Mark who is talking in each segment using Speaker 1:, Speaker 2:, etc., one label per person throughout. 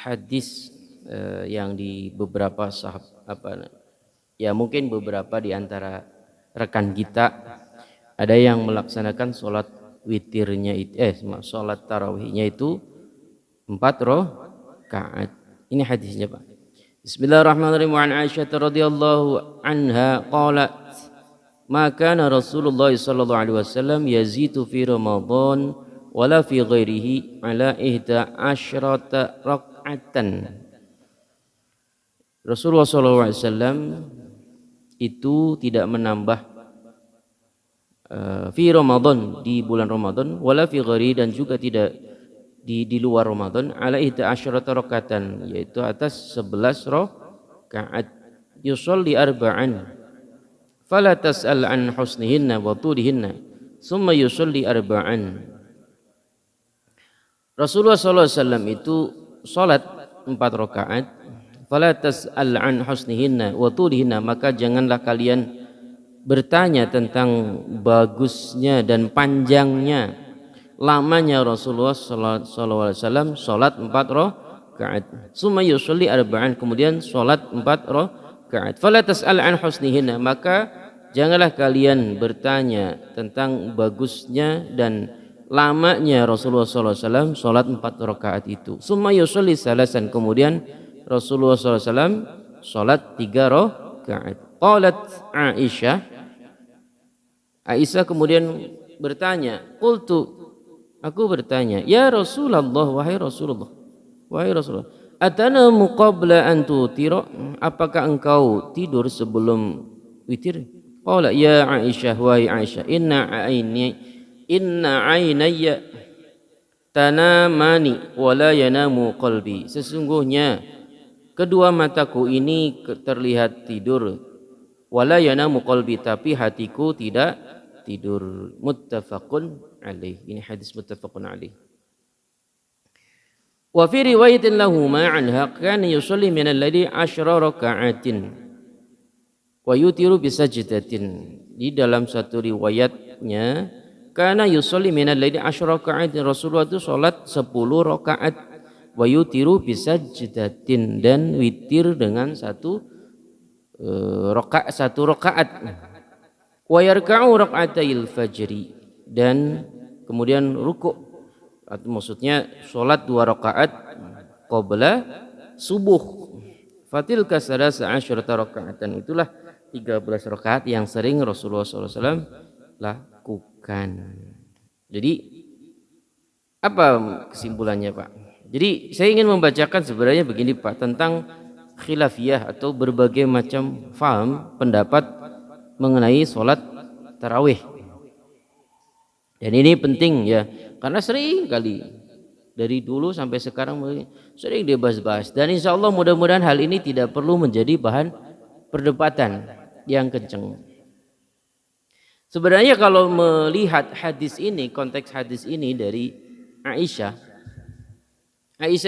Speaker 1: hadis yang di beberapa ya mungkin beberapa di antara rekan kita ada yang melaksanakan sholat witirnya itu sholat tarawihnya itu 4 rakaat. Ini hadisnya Pak. Bismillahirrahmanirrahim. Wa an Aisyah radhiyallahu anha qalat ma kana Rasulullah sallallahu alaihi wasallam yazitu fi Ramadan wala fi ghairihi ala 11 rak'atan. Rasulullah sallallahu alaihi wasallam itu tidak menambah fi Ramadan, di bulan Ramadan, wala fi ghairi, dan juga tidak di luar Ramadan, ala 11 rak'atan, yaitu atas 11 rakaat. Yusolli arba'an fala tas'al an husnihinna wa tulihinna summa yusolli arba'an. Rasulullah sallallahu alaihi wasallam itu salat 4 rakaat. Fala tas'al an husnihinna wa tulihinna, maka janganlah kalian bertanya tentang bagusnya dan panjangnya, lamanya Rasulullah sallallahu alaihi wasallam salat 4 rakaat. Summa yusolli arba'an, kemudian salat 4 rakaat. Fala tas'al an husnihinna, maka janganlah kalian bertanya tentang bagusnya dan lamanya Rasulullah sallallahu alaihi wasallam salat 4 rakaat itu. Summa yusolli salasan, kemudian Rasulullah sallallahu alaihi wasallam salat 3 rakaat. Qalat Aisyah kemudian bertanya, aku bertanya, ya Rasulullah, wahai Rasulullah, atanamu qabla an tutira, apakah engkau tidur sebelum witir? Qala ya Aisyah, wahai Aisyah, inna aynaya tanamani wa la yanamu qalbi, sesungguhnya kedua mataku ini terlihat tidur, wala yanamu qalbi, tapi hatiku tidak tidur. Muttafaqun alaih. Ini hadis muttafaqun alaih. Wa fi riwayatin lahuma anha kana yusalli min al-laili 10 raka'atin wa yutiru bi sajdatin. Di dalam satu riwayatnya kana yusalli min al-laili 10 raka'atin, Rasulullah itu salat 10 rakaat, wa yutiru bi sajdatin, dan witir dengan satu rakaat. Wa yarka'u rak'atayil fajri, dan kemudian rukuk, atau maksudnya salat 2 rakaat qabla subuh. Fatilka salasa asyarata raka'atan, itulah 13 rakaat yang sering Rasulullah SAW lakukan. Jadi apa kesimpulannya Pak? Jadi saya ingin membacakan sebenarnya begini Pak, tentang khilafiyah atau berbagai macam faham pendapat mengenai sholat tarawih. Dan ini penting ya, karena sering kali dari dulu sampai sekarang sering dibahas-bahas, dan insya Allah mudah-mudahan hal ini tidak perlu menjadi bahan perdebatan yang kencang. Sebenarnya kalau melihat hadis ini, konteks hadis ini dari Aisyah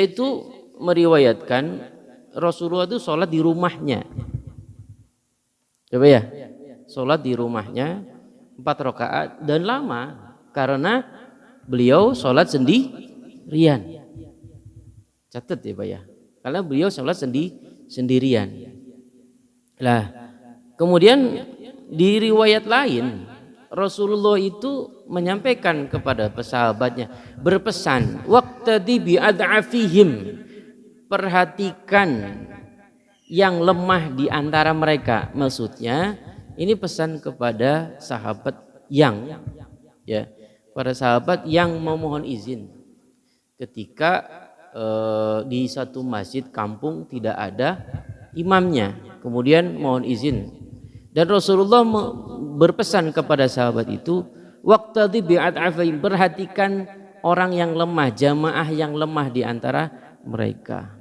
Speaker 1: itu meriwayatkan Rasulullah itu sholat di rumahnya. Coba ya, sholat di rumahnya 4 rakaat, dan lama karena beliau sholat sendirian. Catat ya Pak ya, karena beliau sholat sendirian. Lah, kemudian di riwayat lain Rasulullah itu menyampaikan kepada sahabatnya, berpesan, waqtadi bi ad'afihim, perhatikan yang lemah di antara mereka. Maksudnya ini pesan kepada sahabat yang para sahabat yang memohon izin ketika di satu masjid kampung tidak ada imamnya, kemudian mohon izin, dan Rasulullah berpesan kepada sahabat itu, waqtadi bi'ad'afihim, perhatikan orang yang lemah, jamaah yang lemah di antara mereka.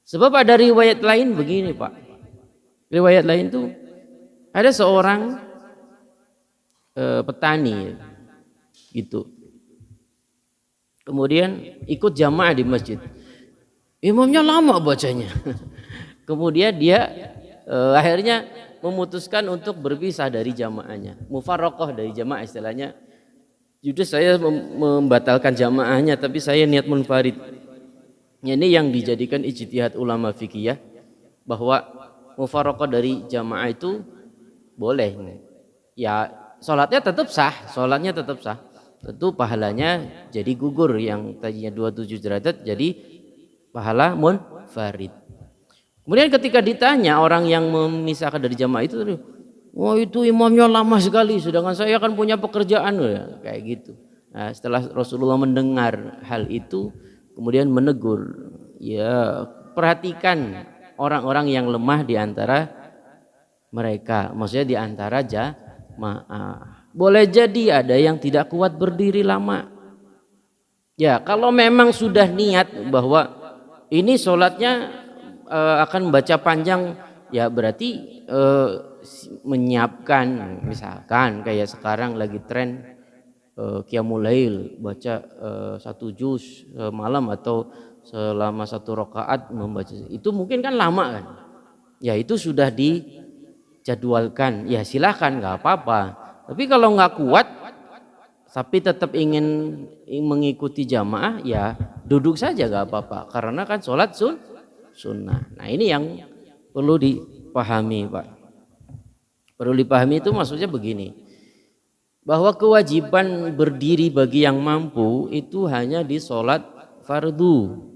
Speaker 1: Sebab ada riwayat lain begini Pak, riwayat lain tuh ada seorang petani gitu, kemudian ikut jamaah di masjid, imamnya lama bacanya. Kemudian dia akhirnya memutuskan untuk berpisah dari jamaahnya, mufarraqah dari jamaah istilahnya. Jadi saya membatalkan jamaahnya, tapi saya niat munfarid. Ini yang dijadikan ijtihad ulama fikih ya, bahwa mufaraqah dari jamaah itu boleh. Ya sholatnya tetap sah, tentu pahalanya jadi gugur, yang tadinya 27 derajat jadi pahala munfarid. Kemudian ketika ditanya orang yang memisahkan dari jamaah itu, wah itu imamnya lama sekali, sedangkan saya kan punya pekerjaan, kayak gitu. Nah, setelah Rasulullah mendengar hal itu, kemudian menegur, ya perhatikan orang-orang yang lemah di antara mereka, maksudnya di antara jamaah. Boleh jadi ada yang tidak kuat berdiri lama. Ya kalau memang sudah niat bahwa ini sholatnya akan membaca panjang, ya berarti menyiapkan, misalkan kayak sekarang lagi tren Qiyamul Lail, baca 1 juz malam atau selama 1 rakaat membaca, itu mungkin kan lama kan, ya itu sudah dijadwalkan, ya silahkan nggak apa-apa. Tapi kalau nggak kuat tapi tetap ingin mengikuti jamaah, ya duduk saja nggak apa-apa, karena kan sholat sunnah. Nah ini yang perlu dipahami Pak, perlu dipahami itu maksudnya begini, bahwa kewajiban berdiri bagi yang mampu itu hanya di sholat fardu.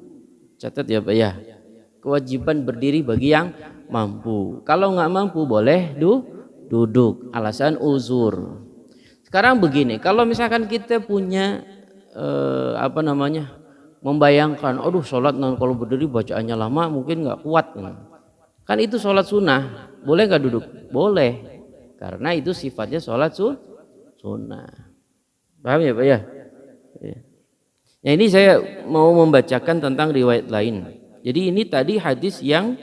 Speaker 1: Catat ya Pak ya, kewajiban berdiri bagi yang mampu. Kalau nggak mampu boleh duduk, alasan uzur. Sekarang begini, kalau misalkan kita punya membayangkan, aduh sholat kalau berdiri bacaannya lama mungkin nggak kuat, kan itu sholat sunnah, boleh nggak duduk? Boleh, karena itu sifatnya sholat sunnah. Paham ya Pak ya? Ya ini saya mau membacakan tentang riwayat lain. Jadi ini tadi hadis yang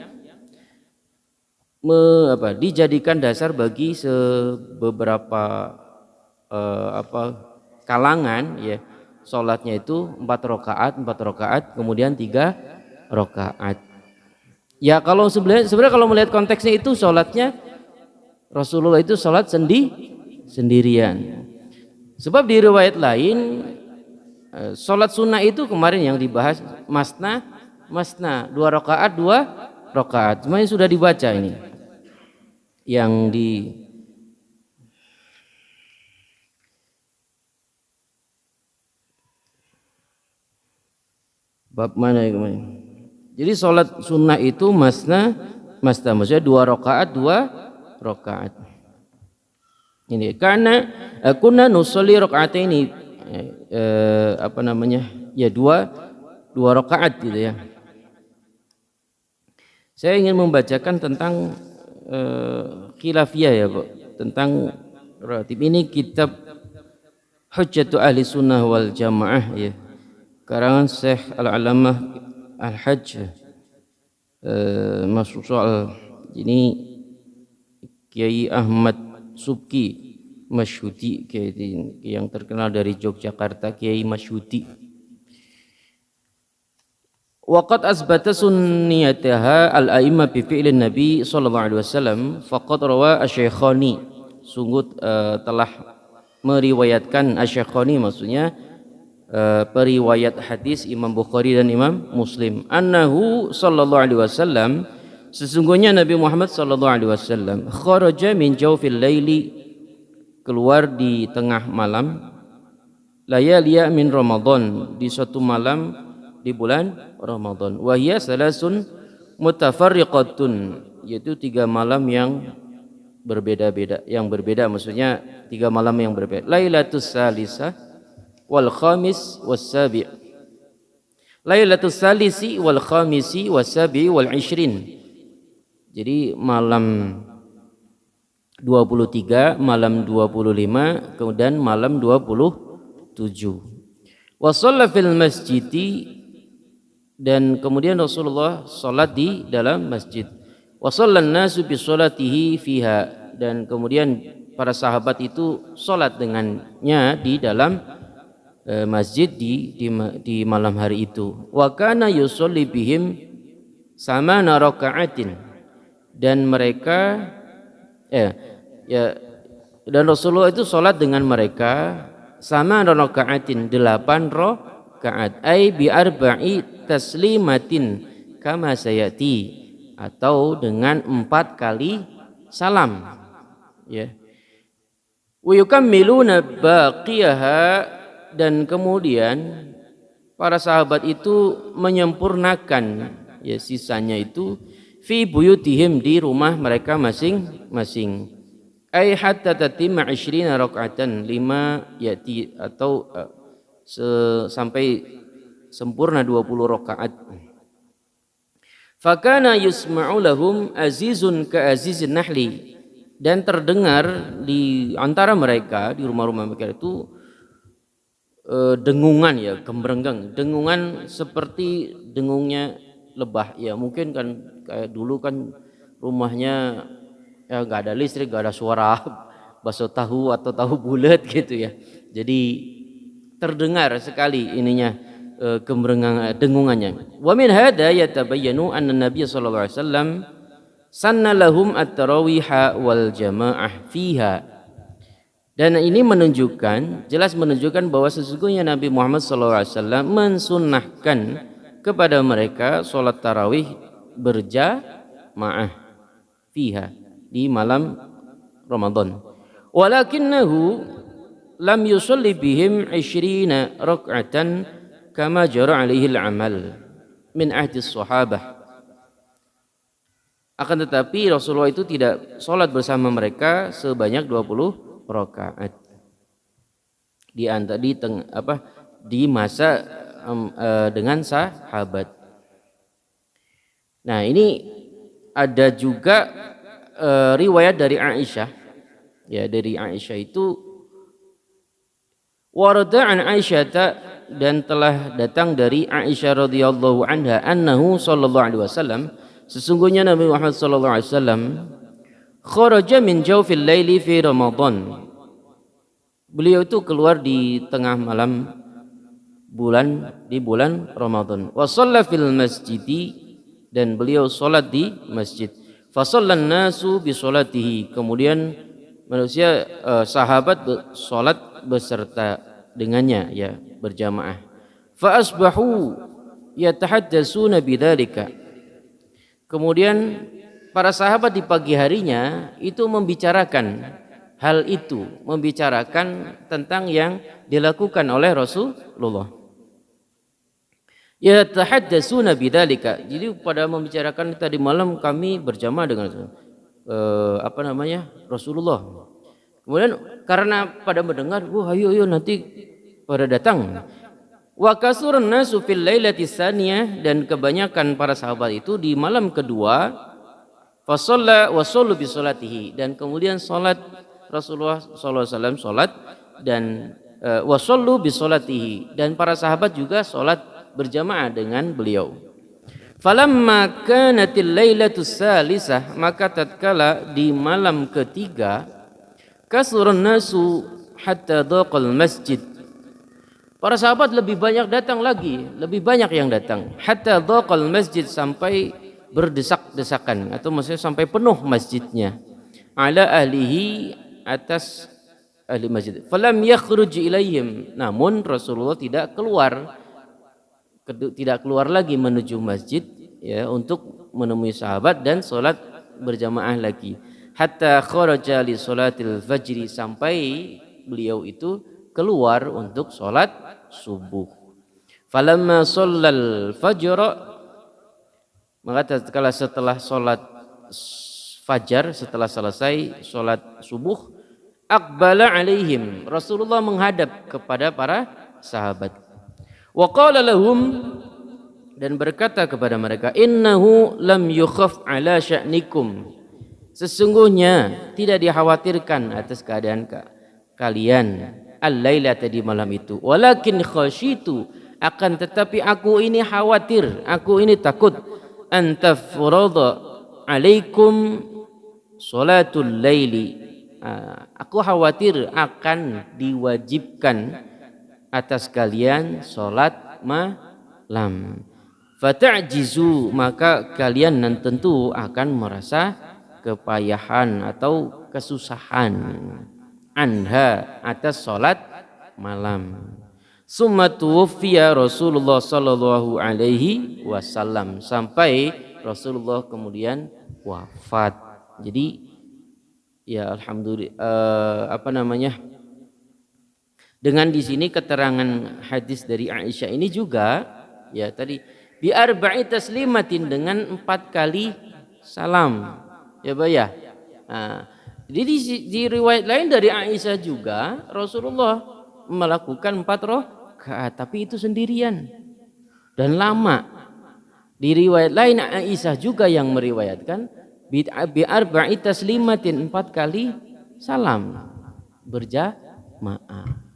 Speaker 1: dijadikan dasar bagi beberapa kalangan ya, sholatnya itu 4 rakaat, kemudian 3 rakaat. Ya kalau sebenarnya kalau melihat konteksnya itu sholatnya Rasulullah itu sholat sendirian. Sebab di riwayat lain sholat sunnah itu kemarin yang dibahas masna 2 rakaat 2 rakaat. Semuanya sudah dibaca ini. Yang di bab mana ya kemarin? Jadi sholat sunnah itu masna, maksudnya 2 rakaat 2 rakaat. Ini karena kunna nusolli rakaataini, ya 2 rakaat gitu ya. Saya ingin membacakan tentang khilafiyah ya Pak, tentang ratib. Ini kitab Hujjatu Ahli Sunnah wal Jamaah ya, karangan Syekh Al-Alamah Al-Hajj masuk soal ini Kiai Ahmad Subki Masyuti, yang terkenal dari Yogyakarta, Kiai Masyuti. Waqad asbata sunniyataha al-a'imma bi fi'lin Nabi sallallahu alaihi wasallam faqad rawa asy-Syaikhani, sungguh telah meriwayatkan asy-Syaikhani, maksudnya periwayat hadis Imam Bukhari dan Imam Muslim, annahu sallallahu alaihi wasallam, sesungguhnya Nabi Muhammad sallallahu alaihi wasallam kharaja min jawfil laili, keluar di tengah malam, layaliya min Ramadan, di suatu malam di bulan Ramadan, wa hiya salasun mutafarriqatun, yaitu 3 malam yang berbeda, maksudnya 3 malam yang berbeda. Lailatus salisah wal khamis was sabi', Lailatus salisi wal khamisi was sabi' wal 20, jadi malam 23, malam 25, kemudian malam 27. Wa shalla fil masjidi, dan kemudian Rasulullah salat di dalam masjid. Wa shallan nasu bi sholatihi fiha, dan kemudian para sahabat itu salat dengannya di dalam masjid di malam hari itu. Wa kana yusolli bihim samana raka'atin, dan mereka dan Rasulullah itu sholat dengan mereka sama raka'atin 8 rakaat ay bi arba'i taslimatin kama sayati, atau dengan 4 kali salam, ya. Wa yukammiluna baqiyaha, dan kemudian para sahabat itu menyempurnakan, ya, sisanya itu fi buyutihim, di rumah mereka masing-masing. Ai hatta tatimma 20 rakaatan, 5 yati, atau sampai sempurna 20 rakaat. Fakana yusma'u lahum azizun ka azizin nahli, dan terdengar di antara mereka, di rumah-rumah mereka itu dengungan, ya, gembrenggang, dengungan seperti dengungnya lebah, ya. Mungkin kan kayak dulu kan rumahnya ya nggak ada listrik, nggak ada suara bakso tahu atau tahu bulat gitu, ya. Jadi terdengar sekali ininya, gembrenggang, dengungannya. Wa min hada yatabayyanu anna Nabiy sallallahu alaihi wasallam sanna lahum at-tarawiha wal jamaah fiha. Dan ini menunjukkan, jelas menunjukkan bahwa sesungguhnya Nabi Muhammad SAW mensunnahkan kepada mereka sholat tarawih berjamaah fiha, di malam Ramadan. Walakinnahu lam yusalli bihim 20 rak'atan kama jara alaihi al-amal min ahdi sahabah. Akan tetapi Rasulullah itu tidak sholat bersama mereka sebanyak 20 rakaat di masa dengan sahabat. Nah, ini ada juga riwayat dari Aisyah, ya, dari Aisyah itu warada an Aisyah, dan telah datang dari Aisyah radhiyallahu anha annahu sallallahu alaihi wasallam, sesungguhnya Nabi Muhammad sallallahu alaihi wasallam kharaja min jawfil laili fi Ramadan. Beliau itu keluar di tengah malam di bulan Ramadan. Wa shalla fil masjidi, dan beliau salat di masjid. Fa shallan nasu bi salatihi, kemudian manusia sahabat salat beserta dengannya, ya, berjamaah. Fa asbahu yatahaddatsuna bidzalika, kemudian para sahabat di pagi harinya itu membicarakan hal itu, membicarakan tentang yang dilakukan oleh Rasulullah. Yatahaddatsuna bidzalika, jadi pada membicarakan tadi malam kami berjamaah dengan Rasulullah. Kemudian karena pada mendengar, wah ayo nanti pada datang. Wa kasurun nasu fil lailati tsaniyah, dan kebanyakan para sahabat itu di malam kedua fa shalla wa sallu bi salatihi, dan kemudian salat Rasulullah sallallahu alaihi wasallam salat, dan wa sallu bi salatihi, dan para sahabat juga salat berjamaah dengan beliau. Falamma kanatil lailatus salisah, maka tatkala di malam ketiga, kasurun nasu hatta daqal masjid, para sahabat lebih banyak datang lagi, lebih banyak yang datang. Hatta dhaqal masjid, sampai berdesak-desakan, atau maksudnya sampai penuh masjidnya. Ala ahlihi, atas ahli masjid. Falam yakhruj ilaihim, namun Rasulullah tidak keluar lagi menuju masjid, ya, untuk menemui sahabat dan sholat berjamaah lagi. Hatta kharaja li sholatil fajri, sampai beliau itu keluar untuk sholat subuh. Falamma shallal fajr, maka setelah sholat fajar, setelah selesai sholat subuh, aqbala alaihim, Rasulullah menghadap kepada para sahabat. Wa qala lahum, dan berkata kepada mereka, innahu lam yukhaf ala sya'nikum, sesungguhnya tidak dikhawatirkan atas keadaan kalian al-lailata, di malam itu. Walakin khasyitu, akan tetapi aku ini khawatir, aku ini takut, antafurada alaikum salatul laili, aku khawatir akan diwajibkan atas kalian salat malam. Fata'jizu, maka kalian tentu akan merasa kepayahan atau kesusahan, anha, atas salat malam. Summa tuwfiya Rasulullah sallallahu alaihi wasallam, sampai Rasulullah kemudian wafat. Jadi ya alhamdulillah apa namanya? Dengan di sini keterangan hadis dari Aisyah ini juga ya tadi bi arba'i taslimatin, dengan 4 kali salam. Ya Pak ya. Nah, jadi di riwayat lain dari Aisyah juga Rasulullah melakukan 4 rakaat, tapi itu sendirian dan lama. Di riwayat lain Aisyah juga yang meriwayatkan bi arba'i taslimatin, 4 kali salam berjamaah.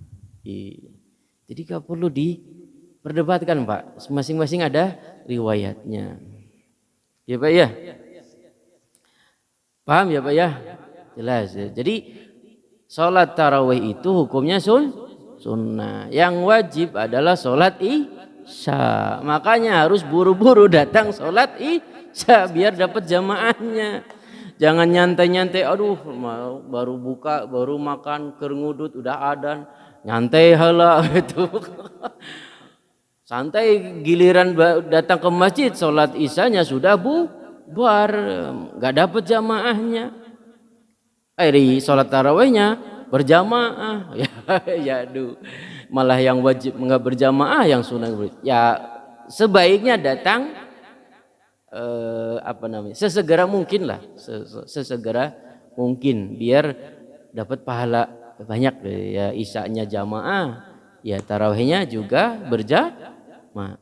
Speaker 1: Jadi gak perlu diperdebatkan Pak, masing-masing ada riwayatnya. Ya Pak ya, paham ya Pak ya, jelas ya. Jadi sholat tarawih itu hukumnya sunnah, yang wajib adalah sholat isya. Makanya harus buru-buru datang sholat isya biar dapat jamaahnya. Jangan nyantai-nyantai, aduh baru buka, baru makan, kerngudut, udah adan, nyantai hala itu. Santai, giliran datang ke masjid sholat isyanya sudah bubar, nggak dapat jamaahnya. Sholat tarawihnya berjamaah, ya aduh, malah yang wajib nggak berjamaah, yang sunnah ya sebaiknya datang sesegera mungkin lah, sesegera mungkin biar dapat pahala banyak ya, isyanya jamaah, ya tarawihnya juga berjamaah.